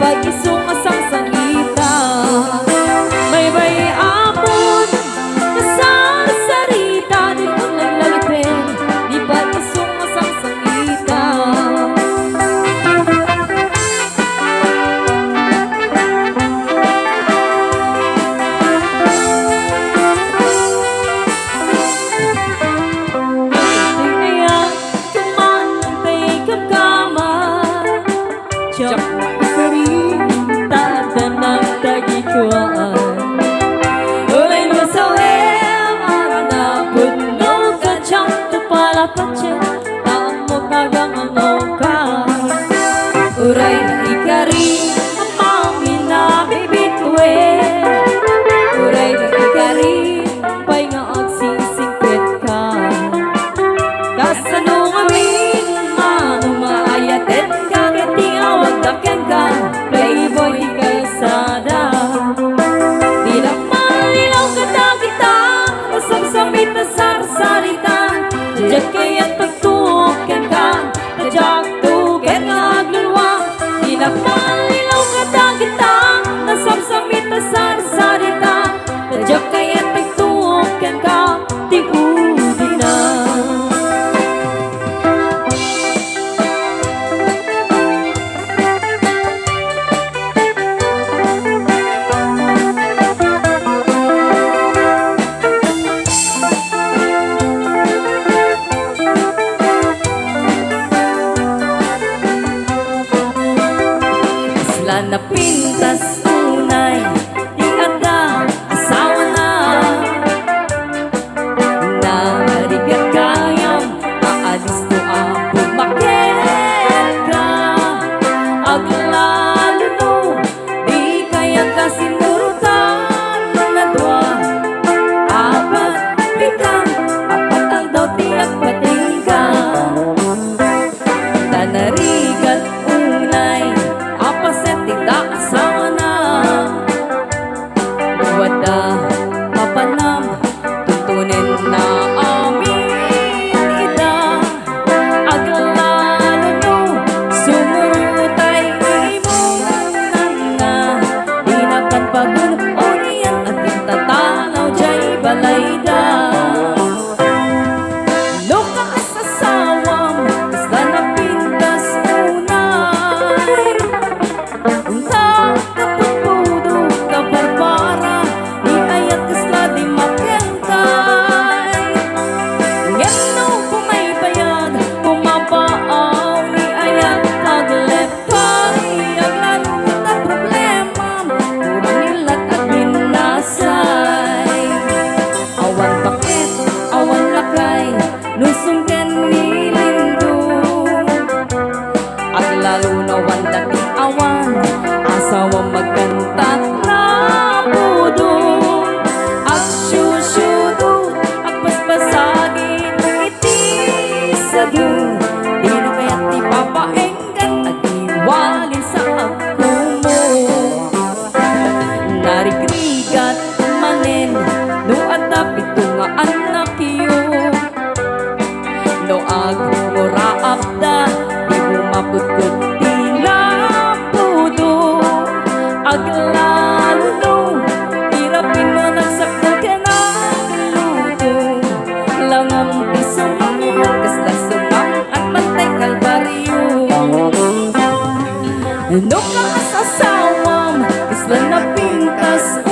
pag-isong asang sangita. May apon kasasarita, di mo naglalapin, di pag-isong asang sangita. Uray na ikari ang pamina bibituin. Uray na ikari pa'y nga agsisingkwit ka. Kasano ngamin manong maayatin ka, kati awag daken ka, playboy di kalsada. Di na malilaw ka na kita, nasabsamit na sarsarita. Diyan kaya't pagtuokin ka, nadyak tuken nga aglulwa. Di na malilaw ka na kita, nasabsamit na sarsarita. Nadyak kaya't pagtuokin ka, tigudi na. Na pintas unay, di ada asawa na. Narigat kayang aalis to ang pumakit ka. Aglalo no, di kaya kasimurutan na dwa. Apat pitang, apat ang daw tiyak pating ka. Tanarigat unay, tidak asawa na. Wada mapanam, tuntunin na amin ida. Aglalo no, sumurutay imunan na. Dinakan pagunap oriyan at tintatanaw jay balayda. No ka asasawam, basta na pintas unay. Lalo na wanda awan, asawa magkantat na budong. At syusyudo, at paspasagin iti sadu. Di na kaya't ipapaenggan at iwalin sa ako mo. Narigrigat manen, no atapit nga anak yun. No agmuraap da, di bumapudkod aglalo no, hirapin mo nagsakta ka na luto. Langam isang kasla sumang at bantay kalbaryo. No ka asasawam, kasla na pintas